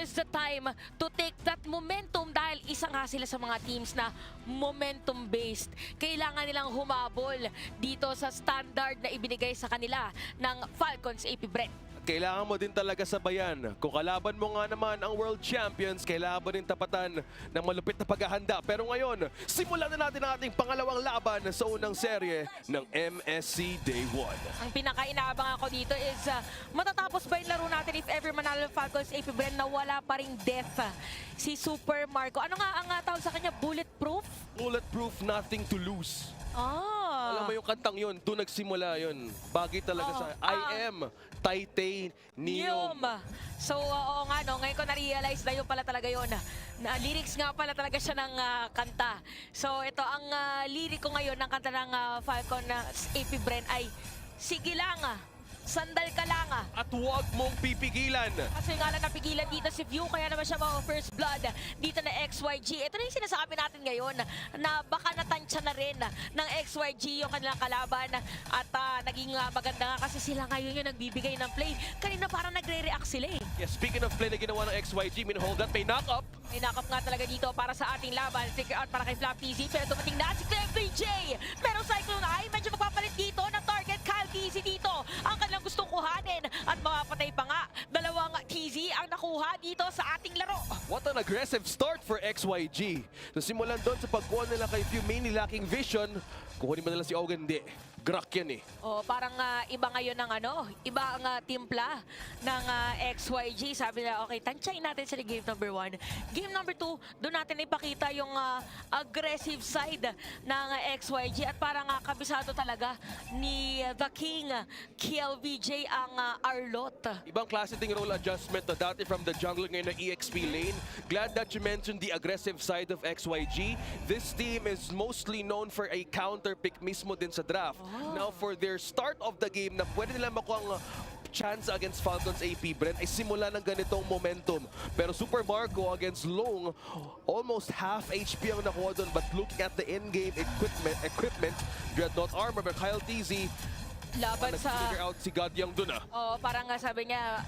is the time to take that momentum dahil isa nga sila sa mga teams na momentum-based. Kailangan nilang humabol dito sa standard na ibinigay sa kanila ng Falcons AP Brent. Kailangan mo din talaga sabayan. Kung kalaban mo nga naman ang World Champions, kailangan mo din tapatan ng malupit na paghahanda. Pero ngayon, simulan na natin ang ating pangalawang laban sa unang serye ng MSC Day 1. Ang pinaka-inaabang ako dito is matatapos ba yung laro natin if ever manalo ng Falcons AP Brent na wala pa ring death si Super Marco. Ano nga ang tawag sa kanya? Bulletproof? Bulletproof, nothing to lose. Alam mo yung kantang yun, doon nagsimula yun. Bagay talaga sa I am Titanium. So, oo nga, no? Ngayon ko na-realize na yun pala talaga yun. Na lyrics nga pala talaga siya ng kanta. So, ito, ang lyric ko ngayon ng kanta ng Falcon AP Brent ay, sige lang, sandal ka lang. At huwag mong pipigilan. Kasi nga lang napigilan dito si View, kaya naman siya mga first blood dito na XYG. Ito na yung sinasabi natin ngayon na baka natansya na rin ng XYG yung kanilang kalaban. At naging maganda nga kasi sila ngayon yung nagbibigay ng play. Kanina parang nagre-react sila eh. Yeah, speaking of play na ginawa ng XYG, hold that may knock up. May knock-up nga talaga dito para sa ating laban. Figure out para kay Flap TZ. Pero dumating na si Clem VJ. Pero Cyclone ay medyo magpapalit dito na target. Kyle TZ dito ang kanilang gustong kuhanin. At mapapatay pa nga. Dalawang TZ ang nakuha dito sa ating laro. What an aggressive start for XYG. So simulan doon sa pagkuha nila kay Few, mainly lacking vision. Kukunin ba nila si Ogan? Hindi. Grak yan eh. Oh, parang iba ngayon ng iba ang timpla ng XYG. Sabi na, okay, tansyain natin sa game number 1. Game number 2, doon natin ipakita yung aggressive side ng XYG at parang kabisado talaga ni The King, KLVJ ang Arlot. Ibang klase ding role adjustment na dati from the jungle ngayon ng EXP lane. Glad that you mentioned the aggressive side of XYG. This team is mostly known for a counter pick mismo din sa draft. Now for their start of the game na pwede nila makuha ang chance against Falcons AP Brent ay simula ng ganitong momentum. Pero Super Marco against Long, almost half HP ang nakuha doon. But looking at the in-game equipment, Dreadnought Armor, but Kyle TZ, Laban sa... nag-figure out si Gadyang doon Oh, parang sabi niya,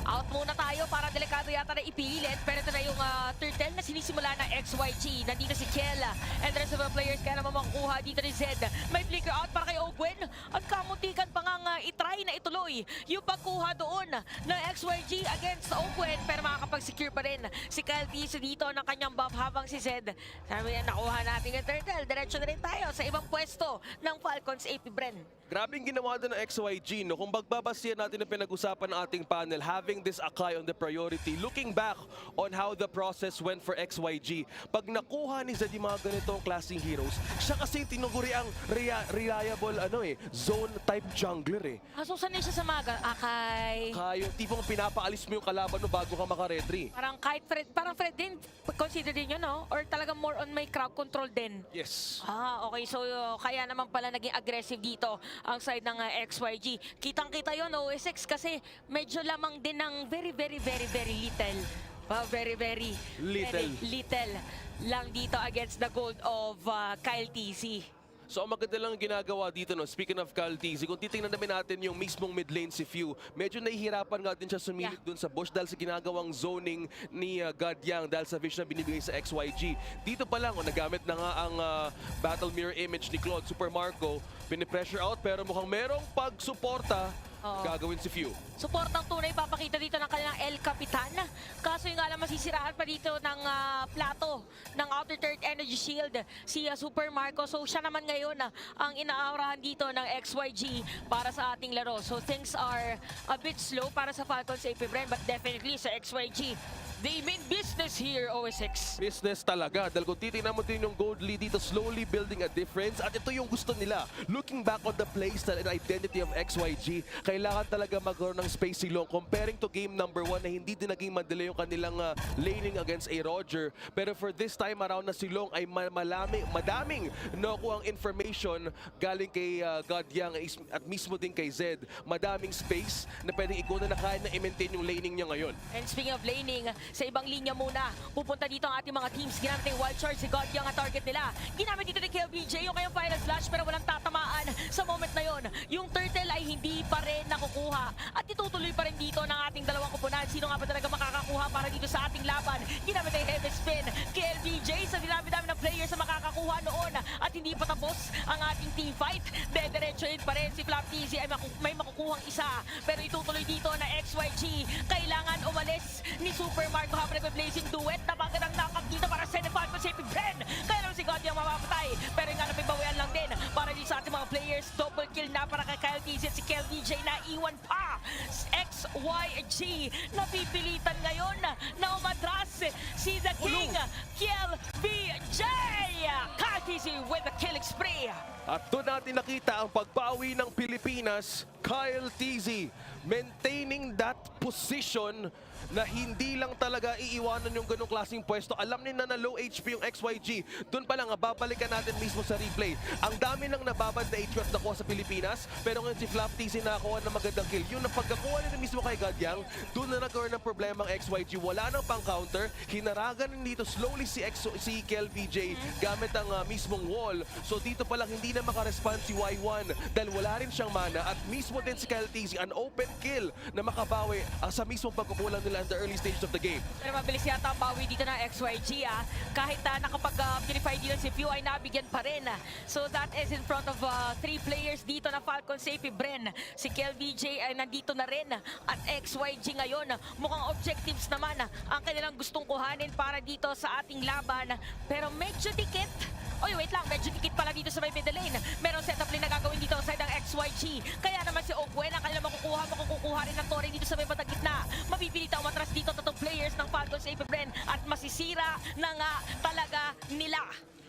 out muna tayo para delikado yata na ipilit. Pero ito na yung turtle na sinisimula ng XYG. Nandito si Kiela and the rest of the players kaya naman makukuha dito ni Zed. May flicker out para kay Ogwen. At kamuntikan pa nga itry na ituloy yung pagkuha doon ng XYG against Ogwen. Pero makakapag-secure pa rin si Kyle Tiso dito ng kanyang buff habang si Zed. Sabi niya, nakuha natin yung turtle. Diretso na rin tayo sa ibang pwesto ng Falcons AP Brent. Grabing ginawa doon ng XYG, no? Kung bagbabasihan natin ang pinag-usapan ng ating panel, having this Akai on the priority, looking back on how the process went for XYG, pag nakuha ni Zed yung mga ganitong klaseng heroes, siya kasi tinuguri ang reliable zone type jungler eh. So sanay siya sa mga Akai? Kaya yung tipong pinapaalis mo yung kalaban mo bago ka makaretry. Parang kahit parang Fred din, consider din yun, no? Or talagang more on may crowd control din? Yes. Okay. So, kaya naman pala naging aggressive dito ang side ng XYG. Kitang-kita yun, OSX, kasi medyo lamang din ng very little. Very little lang dito against the gold of Kyle TZ. So ang maganda lang ginagawa dito, no? Speaking of Kyle TZ, kung titingnan namin natin yung mismong mid lane si Few, medyo nahihirapan nga din siya sumilip dun sa bush dahil sa ginagawang zoning ni Gadyang dahil sa vision na binibigay sa XYG. Dito pa lang, nagamit na nga ang battle mirror image ni Claude Super Marco, pinipressure out pero mukhang merong pagsuporta gagawin si Few. Suportang tunay papakita dito ng kanilang El Capitan. Kaso yung nga lang masisiraan pa dito ng plato ng Outer Third Energy Shield si Super Marco. So siya naman ngayon ang inaaurahan dito ng XYG para sa ating laro. So things are a bit slow para sa Falcons AP Brent, but definitely sa XYG, they mean business here, OSX. Business talaga. Dahil kung titignan mo din yung gold lead dito, slowly building a difference. At ito yung gusto nila. Looking back on the playstyle and identity of XYG, kailangan talaga magkaroon ng space si Long. Comparing to game number 1 na hindi din naging madali yung kanilang laning against a Roger. Pero for this time around na si Long ay madaming nakuha ang information galing kay Gadyang at mismo din kay Zed. Madaming space na pwedeng ikaw na kaya na i-maintain yung laning niya ngayon. And speaking of laning, sa ibang linya muna, pupunta dito ang ating mga teams. Ginamit yung wild charge si Gadyang ang target nila. Ginamit dito ni KLBJ yung kayong final slash pero walang tatamaan sa moment na yon. Yung turtle ay hindi pa rin nakukuha at itutuloy pa rin dito ng ating dalawang kupunan. Sino nga ba talaga makakakuha para dito sa ating laban. Ginamit ay heavy spin. KLBJ sa dinami-dami ng players na makakakuha noon at hindi pa tapos ang ating team fight. Dediretsuhin pa rin si Flapteasy ay may makukuhang isa. Pero itutuloy dito na XYG. Kailangan umalis ni Super Marco habang nagbe-blazing duet. Napagandang knock-up dito para sa Falcon Safety Bren. Kaya naman si God yung mamapatay. Pero nga napibawayan lang din para dito sa ating mga players. Double kill na para kay Kyle TZ at si KLBJ na iwan pa. XYG napipilitan ngayon na umatras si The King. KLBJ! Kyle TZ with the killing spree. At doon natin nakita ang pagbawi ng Pilipinas, Kyle TZ, maintaining that position na hindi lang talaga iiwanan yung ganong klaseng pwesto. Alam nila na low HP yung XYG. Doon pa lang, babalikan natin mismo sa replay. Ang dami nang nababad na HF nakuha sa Pilipinas, pero ngayon si Flapteasy nakakuha ng magandang kill. Yung napagkakuha nila mismo kay Gadyang, doon na nagkaroon ng problema ang XYG. Wala nang pang-counter. Hinaragan dito slowly si KLBJ gamit ang mismong wall. So dito pa lang hindi na makarespond si Y1 dahil wala rin siyang mana at mismo din si KLTZ an open kill na makabawi sa mismong pagkukulang nila in the early stage of the game. Pero mabilis yata ang bawi dito ng XYG kahit nakapag-purify dito si Pew ay nabigyan pa rin. So that is in front of 3 players dito na Falcon Safety Bren. Si KLBJ ay nandito na rin at XYG ngayon mukhang objectives naman ang kanilang gustong kuhanin para dito sa ating laban. Pero medyo dikit. Oy, wait lang, medyo dikit pala dito sa may middle lane. Merong setup lane na gagawin dito sa side ng XYG. Kaya naman si Ogwen ang kanilang makukuha rin ng Torre dito sa may batang gitna. Mapipilita umatras dito tatong players ng Falcon Safety Bren at masisira na nga talaga nila.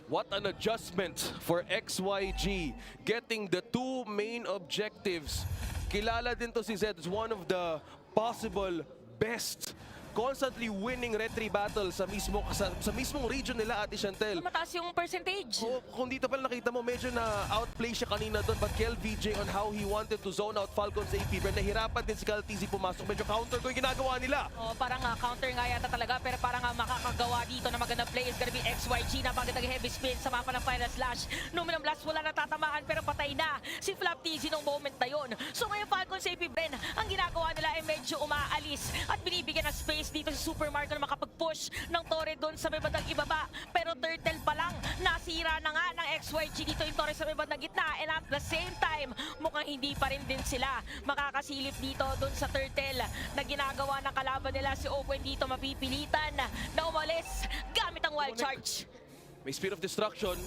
What an adjustment for XYG, getting the 2 main objectives. Kilala din to si Zed as one of the possible best constantly winning retry battle sa mismong region nila, Ate Chantel. Mataas yung percentage. Kung dito pala nakita mo, medyo na-outplay siya kanina doon. But KLBJ on how he wanted to zone out Falcon's AP. Pero nahirapan din si KLTZ pumasok. Medyo counter ko yung ginagawa nila. Parang counter nga yata talaga. Pero parang makakagawa dito na magandang play is gonna be XYG na magandang heavy spin sa mapa ng Final Slash. Luminum Blast wala natatamaan pero patay na si Flapteasy nung moment na yon. So ngayon Falcon's AP Bren, ang ginagawa nila ay medyo umaalis at binibigyan ng space dito si Super Marco na makapag-push ng Torre doon sa may bandang ibaba. Pero turtle pa lang, nasira na nga ng XYG dito yung Torre sa may bandang gitna. And at the same time, mukhang hindi pa rin din sila makakasilip dito doon sa turtle na ginagawa ng kalaban nila. Si Owen dito mapipilitan na umalis gamit ang wild charge. May Spear of Destruction.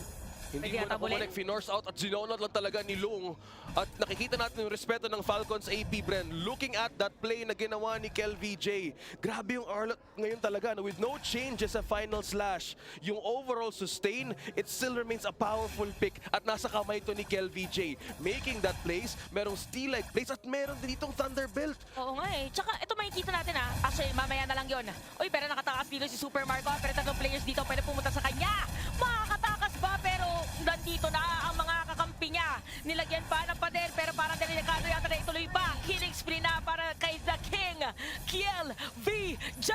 Hindi mo na kumonek, finorce out at zinonot lang talaga ni Lung. At nakikita natin yung respeto ng Falcons AP Bren. Looking at that play na ginawa ni KLVJ. Grabe yung Arlot ngayon talaga. With no changes sa Final Slash. Yung overall sustain, it still remains a powerful pick. At nasa kamay ito ni KLVJ. Making that plays, merong steel-like plays at meron din itong Thunderbelt. Oo nga eh. Tsaka ito makikita natin Actually, mamaya na lang yun. Uy, pero nakatakas dito si Super Marco. Pero tatlong players dito pwede pumunta sa kanya. Makakatakas ba? Pero nandito na ang mga kakampi niya. Nilagyan pa ng pader pero parang delikado yata na ituloy pa. Killing spree na para kay The King. KLVJ!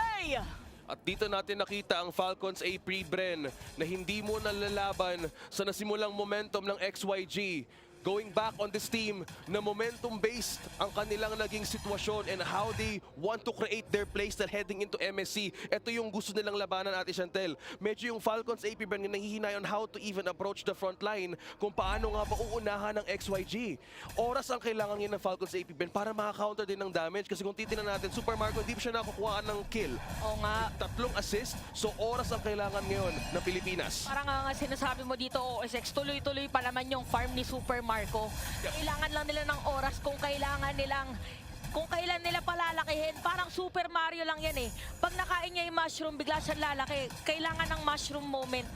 At dito natin nakita ang Falcons AP Bren na hindi mo nalalaban sa nasimulang momentum ng XYG. Going back on this team na momentum-based ang kanilang naging sitwasyon and how they want to create their playstyle heading into MSC. Ito yung gusto nilang labanan, Ate Chantel. Medyo yung Falcons AP Bren nahihinay on how to even approach the front line kung paano nga ba uunahan ng XYG. Oras ang kailangan ngayon ng Falcons AP Bren para maka-counter din ng damage kasi kung titignan natin, Super Marco hindi pa siya nakukuhaan ng kill. Oo nga. 3 assist, so oras ang kailangan ngayon ng Pilipinas. Parang nga sinasabi mo dito, OSX, tuloy-tuloy pa naman yung farm ni Super Marco. Kailangan lang nila ng oras kung kailangan nilang kailan nila palalakihin. Parang Super Mario lang yan eh. Pag nakain niya yung mushroom, bigla siyang lalaki. Kailangan ng mushroom moment.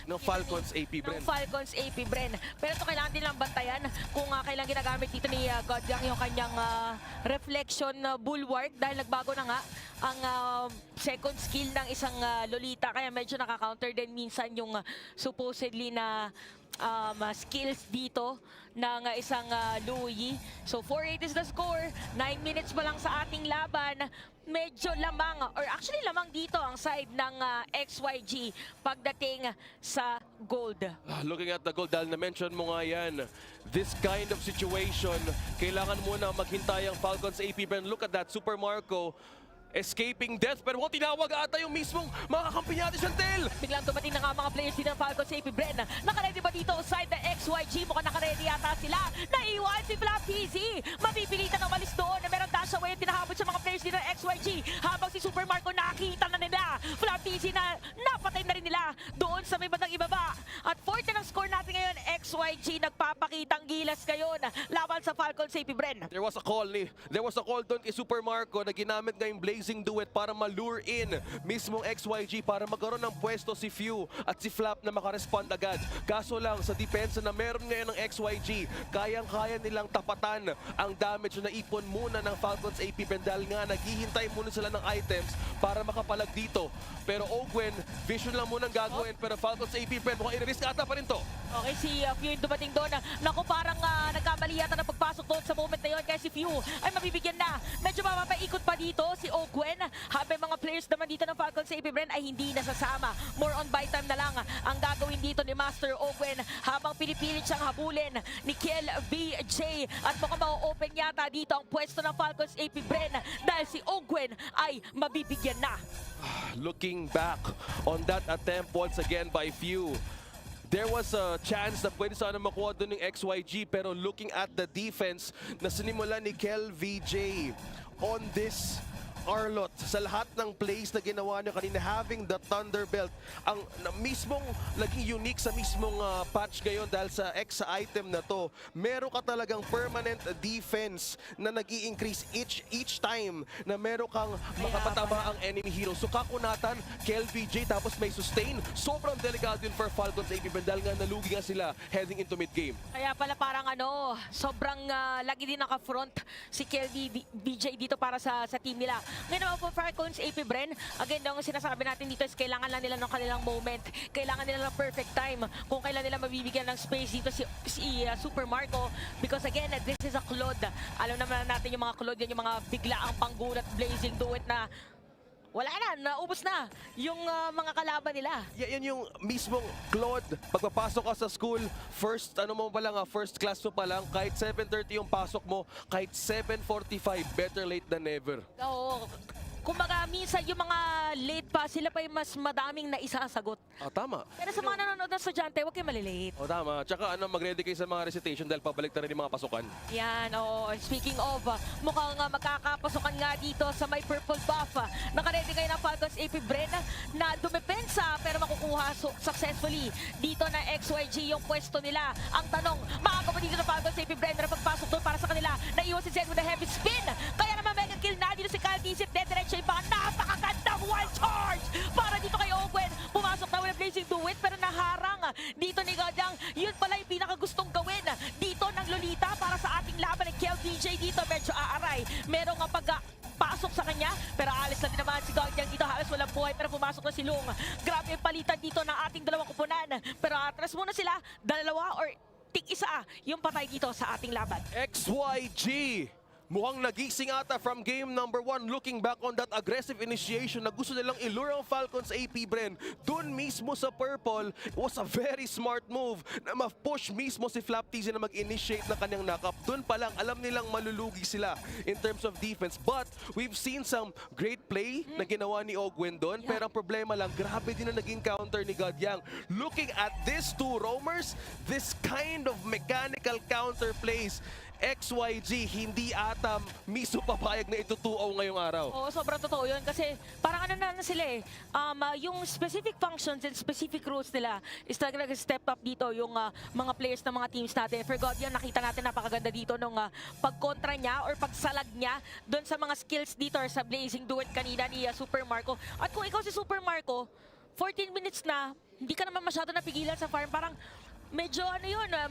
Ng Falcons AP Bren. Ng Falcons AP Bren. Pero ito kailangan din lang bantayan kung kailan ginagamit dito ni Godyang yung kanyang reflection bulwark dahil nagbago na nga ang second skill ng isang Lolita. Kaya medyo naka-counter din minsan yung supposedly na skills dito ng isang Louis. So 4-8 is the score. 9 minutes pa lang sa ating laban. Medyo lamang, or actually lamang dito ang side ng XYG pagdating sa gold. Looking at the goal, dahil na-mention mo nga yan, this kind of situation, kailangan muna maghintay ang Falcons AP Bren. Look at that, Super Marco. Escaping death, pero tinawag ata yung mismong mga kakampi niya, Chantel. Biglang dumating na nga mga players din ng Falcons sa AP Bren. Nakaredy ba dito side ng XYG? Mukhang nakaredy yata sila. Naiwan si Flap TZ. Mapipilitan ng walis doon. Meron dash away yung tinahabot sa mga players din ng XYG. Habang si Super Marco nakita na nila. Flap TZ na napatay na rin nila doon sa may bandang ibaba. At 40 ng score natin ngayon. XYG nagpapakitang gilas ngayon laban sa Falcons sa AP Bren. There was a call doon kay Super Marco na ginamit ngayong Blazing Duet para malure in mismong XYG para magkaroon ng pwesto si Few at si Flap na makarespond agad. Kaso lang sa depensa na meron ngayon ng XYG, kayang-kaya nilang tapatan ang damage na ipon muna ng Falcons AP Bren dahil nga naghihintay muna sila ng items para makapalag dito. Pero Ogwen, vision lang muna ang gagawin pero Falcons AP Bren mukhang i-risk ata pa rin to. Okay, si Few yung dumating doon. Naku, parang nagkamali yata na pagpasok doon sa moment na yun. Kaya si Few ay mabibigyan na. Medyo mapapaikot pa dito si Ogwen. Habang mga players naman dito ng Falcons sa AP Bren ay hindi nasasama. More on buy time na lang ang gagawin dito ni Master Ogwen habang pinipilit siyang habulin ni Kiel VJ. At mukhang ma-open yata dito ang pwesto ng Falcons AP Bren dahil si Ogwen ay mabibigyan na. Looking back on that attempt once again by Few, there was a chance na pwede sana makuha doon ng XYG pero looking at the defense na sinimula ni Kel VJ on this Arlot, sa lahat ng plays na ginawa niya kanina, having the Thunderbelt, ang mismong naging unique sa mismong patch ngayon dahil sa X item na to, meron ka talagang permanent defense na nag-i-increase each time na meron kang makapatama ang enemy hero. So kakunatan, Kel VJ tapos may sustain, sobrang delikado yun for Falcons AP Bren dahil nga nalugi nga sila heading into mid-game. Kaya pala parang sobrang lagi din naka-front si Kel VJ dito para sa team nila. Ngayon naman po Falcons AP Bren, again ang sinasabi natin dito is kailangan lang nila ng kanilang moment. Kailangan nila ng perfect time kung kailan nila mabibigyan ng space dito si Super Marco. Because again, this is a Claude. Alam naman natin yung mga Claude, yan yung mga biglaang panggulat Blazing Duet na wala na, naubos na yung mga kalaban nila. Yan yung mismong Claude, pagpapasok ka sa school, first class mo pa lang, kahit 7:30 yung pasok mo, kahit 7:45, better late than never. Oo. Kumbaga, minsan yung mga late pa, sila pa yung mas madaming na isasagot. Tama. Pero sa mga nanonood ng estudyante, huwag kayo malilate. Tama. Tsaka mag-ready kayo sa mga recitation dahil pabalik na rin yung mga pasukan. Yan, oo. Speaking of, mukhang magkakapasukan nga dito sa may purple buff. Nakaredy kayo ng Falcons AP Bren na dumepensa pero makukuha successfully dito na XYG yung pwesto nila. Ang tanong, makakaba dito ng Falcons AP Bren na pagpasok doon para sa kanila. Naiwan si Zed with a heavy spin. Kaya naman mega kill na dito si Kyle Dizit. Dediretso yung mga napakagandang wild charge para dito kay Ogwen. Pumasok na with a Blazing Duet pero naharang dito ni Gadyang. Yun pala yung pinakagustong gawin dito ng Lolita para sa ating laban ng Kel DJ dito. Medyo aaray. Merong pasok sa kanya pero alis lang din naman si Gadyang dito. Halos walang buhay pero pumasok na si Lung. Grabe yung palitan dito ng ating dalawang kupunan. Pero atras muna sila. Dalawa or tig-isa yung patay dito sa ating laban. XYG! Mukhang nagising ata from game number 1 looking back on that aggressive initiation na gusto nilang ilure ang Falcons AP Bren. Doon mismo sa purple, it was a very smart move na ma-push mismo si Flap TZ na mag-initiate ng kanyang knock-up. Doon pa lang, alam nilang malulugi sila in terms of defense. But we've seen some great play na ginawa ni Ogwen doon. Pero ang problema lang, grabe din na naging counter ni Gadyang. Looking at these two roamers, this kind of mechanical counter plays, XYG hindi ata miso papayag na itutuaw ngayong araw. Oo, sobrang totoo yun kasi parang ano na sila yung specific functions and specific rules nila is talaga nag-step up dito yung mga players ng mga teams natin. For God, yan nakita natin napakaganda dito nung pagkontra niya or pagsalag niya doon sa mga skills dito or sa Blazing Duet kanina ni Super Marco. At kung ikaw si Super Marco, 14 minutes na, hindi ka naman masyado napigilan sa farm, parang medyo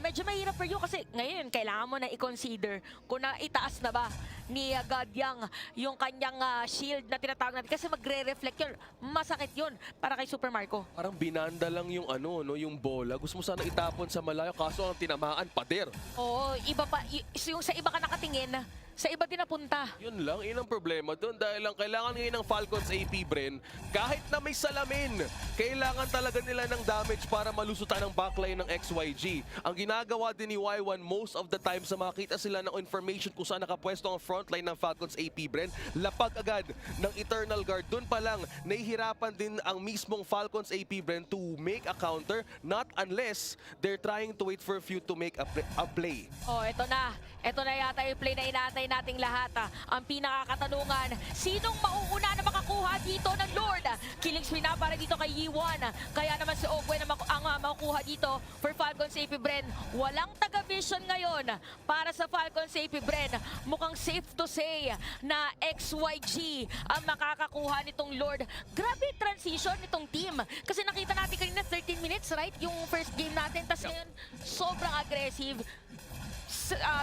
medyo mahirap for you kasi ngayon kailangan mo na i-consider kung itaas na ba ni Gadyang yung kanyang shield na tinatawag natin kasi magre-reflect yun. Masakit yun para kay Super Marco. Parang binanda lang yung yung bola. Gusto mo sana itapon sa malayo kaso ang tinamaan pader. Oo, iba pa yung sa iba ka nakatingin, sa iba din napunta. Yun lang, yun ang problema doon dahil lang kailangan ngayon ng Falcons AP, Bren, kahit na may salamin, kailangan talaga nila ng damage para malusutan ang backline ng XYG. Ang ginagawa din ni Y1 most of the time sa makita sila ng information kung saan nakapwesto ang frontline ng Falcons AP, Bren, lapag agad ng Eternal Guard. Doon pa lang, nahihirapan din ang mismong Falcons AP, Bren, to make a counter, not unless they're trying to wait for a few to make a play. Oh, eto na. Eto na yata yung play na inaantay nating lahat. Ang pinakakatanungan, sinong mauuna na makakuha dito ng Lord? Killing spree na para dito kay Yi1. Kaya naman si Ogwen ang makukuha dito for Falcons AP, Bren. Walang taga-vision ngayon para sa Falcons AP, Bren. Mukhang safe to say na XYG ang makakakuha nitong Lord. Grabe yung transition nitong team. Kasi nakita natin kanina 13 minutes, right? Yung first game natin. Tapos ngayon, sobrang aggressive.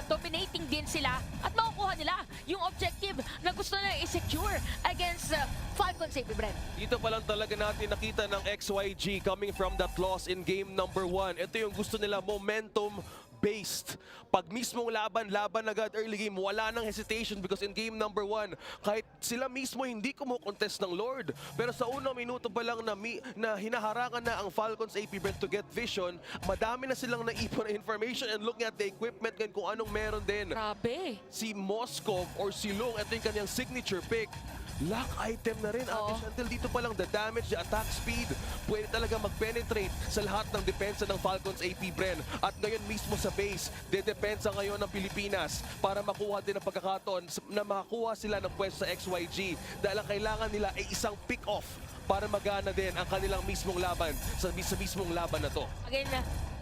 Dominating din sila at makukuha nila yung objective na gusto nila i-secure against Falcons AP, Bren. Dito pa lang talaga natin nakita ng XYG coming from that loss in game number 1. Ito yung gusto nila, momentum-based. Pag mismong laban agad early game, wala nang hesitation because in game number 1, kahit sila mismo hindi kumukontest ng Lord. Pero sa unang minuto pa lang na hinaharangan na ang Falcons AP, Brent, to get vision, madami na silang naipon na information and looking at the equipment ngayon kung anong meron din. Grabe. Si Moskov or si Long, ito yung kanyang signature pick. Lock item na rin, Oo. Until dito pa lang the damage, the attack speed, pwede talaga mag-penetrate sa lahat ng depensa ng Falcons AP, Bren. At ngayon mismo sa base, dedepensa ngayon ng Pilipinas para makuha din ang pagkakataon na makakuha sila ng pwesto sa XYG. Dahil ang kailangan nila ay isang pick-off para magana din ang kanilang mismong laban sa mismong laban na to. Again,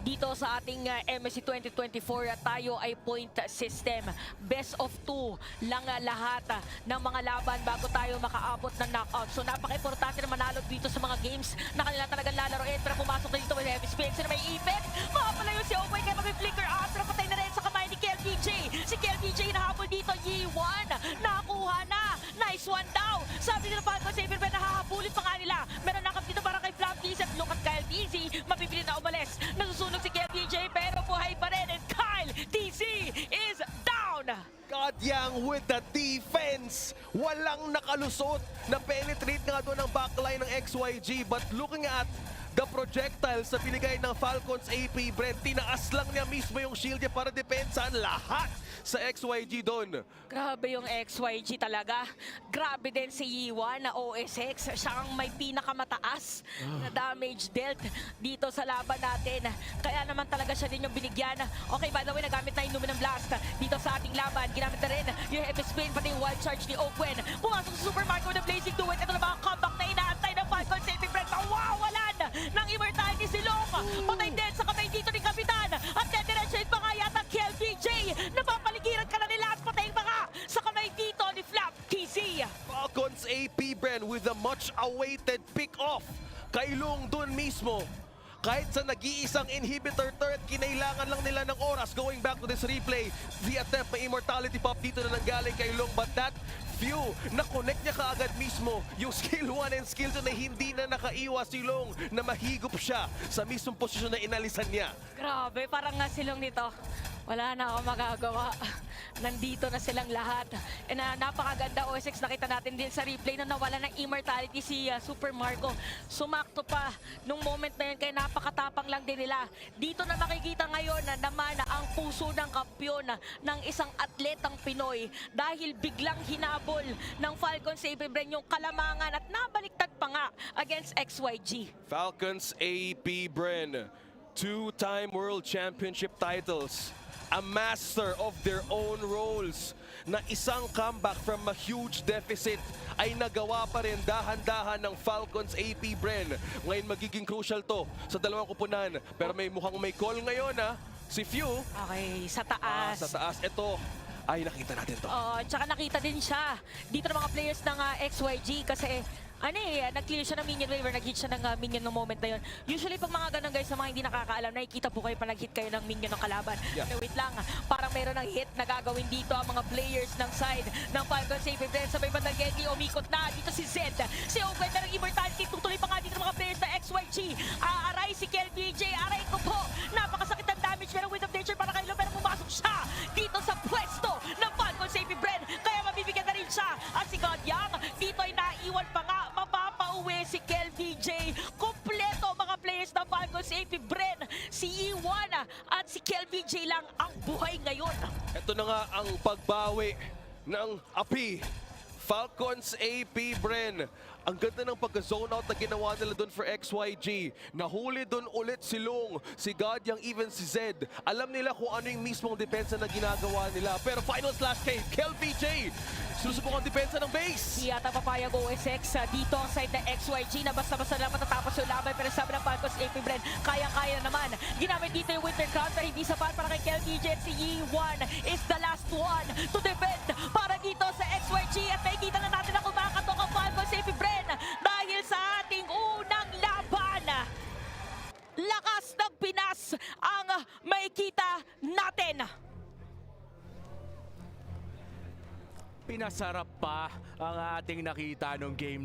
dito sa ating MSC 2024, tayo ay point system. Best of 2 lang lahat ng mga laban bago tayo makaabot ng knockout. So napaka-importante na manalo dito sa mga games na kanila talagang lalaroin. Pero pumasok na dito with heavy spins na may effect. Makapalayo si Oboy kaya mag-flicker out. Pero patay na rin sa kamay ni KelBJ. Si KelBJ nahabol dito, Yi1. Nakakuha na. Nice one daw. Sabi nila Falcons AP, pero nahahabulin pa nga nila. Meron nakap dito para kay Flapkeys at look at Kyle TZ. Mapipili na umalis. Nasusunog si KelBJ pero buhay pa rin. And Kyle TZ is down. Kadyang with the defense. Walang nakalusot na penetrate nga doon ang backline ng XYG. But looking at the projectiles sa binigay ng Falcons AP, Brent, tinaas lang niya mismo yung shield niya para depensahan lahat sa XYG doon. Grabe yung XYG talaga. Grabe din si Yi1 na OSX. Siya ang may pinakamataas na damage dealt dito sa laban natin. Kaya naman talaga siya din yung binigyan. Okay, by the way, nagamit na yung Luminum Blast dito sa ating laban. Ginamit na rin yung heavy spin, pati yung wild charge ni Ogwen. Pumasok sa Super Marco na Blazing Duet. Ito na mga comeback na inaantay ng Falcons AP, Brent. Mawawalan ng immortality si Long. Patay din sa kamay dito ni Kapitan. At dediretso pa nga yata KelBJ. Napapaligiran ka na nila at patayin pa nga sa kamay dito ni Flap TZ. Falcons AP, Brent, with a much-awaited pick-off. Kay Long doon mismo. Kahit sa nag-iisang inhibitor turret, kinailangan lang nila ng oras. Going back to this replay, the attempt na immortality pop dito na nanggaling kay Long. But that few, na-connect niya kaagad mismo yung skill 1 and skill 2 na hindi na nakaiwas si Long na mahigop siya sa mismong posisyon na inalisan niya. Grabe, parang nga silong nito. Wala na akong magagawa. Nandito na silang lahat. And napakaganda OSX. Nakita natin din sa replay na nawala ng immortality si Super Marco. Sumakto pa nung moment na yun kaya napakatapang lang din nila. Dito na makikita ngayon na naman ang puso ng kampyon ng isang atletang Pinoy dahil biglang hinabol ng Falcons AP, Bren, yung kalamangan at nabaliktad pa nga against XYG. Falcons AP, Bren, 2-time World Championship titles. A master of their own roles na isang comeback from a huge deficit ay nagawa pa rin dahan-dahan ng Falcons AP, Bren. Ngayon magiging crucial to sa dalawang kupunan. Pero may mukhang may call ngayon, ha? Si Few. Okay, sa taas. Sa taas. Ito. Ay, nakita natin to. Tsaka nakita din siya dito ng mga players ng XYG kasi nag-clear siya ng minion wave or nag-hit siya ng minion ng moment na yun. Usually pag mga ganun guys, sa mga hindi nakakaalam, nakikita po kayo pa nag-hit kayo ng minion ng kalaban. Yeah. Pero wait lang, parang meron ng hit na gagawin dito ang mga players ng side ng Falcons AP, Bren. Sabay bandang Genki, umikot na dito si Zed. Si Ogwen, merong immortality, tutuloy pa nga dito ng mga players ng XYG. Aray si KelBJ, aray ko po. Napakasakit ng damage, pero with of nature para kay Lo, pero pumasok siya dito sa pwesto ng Falcons AP, Bren. si Kel VJ. Kompleto mga players ng Falcons AP, Bren, si E1 at si Kel VJ lang ang buhay ngayon. Ito na nga ang pagbawi ng api. Falcons AP, Bren. Ang ganda ng pagka-zone out na ginawa nila doon for XYG. Nahuli doon ulit si Long, si Gadyang, even si Zed. Alam nila kung ano yung mismong depensa na ginagawa nila. Pero final slash kay Kel VJ. Susubok ang depensa ng base. Di yata papayag OSX dito ang side ng XYG na basta-basta lang matatapos yung laban, pero sabi ng Falcons AP, Bren, kaya-kaya naman. Ginamit dito yung Winter Crown pero hindi sapat para kay Kel VJ at si E1 is the last one to defend para dito sa XYG at nakikita na natin na kumakatok ang Falcons AP, Bren, dahil sa ating unang laban. Lakas ng Pinas ang makikita natin. Pinasarap pa ang ating nakita nung game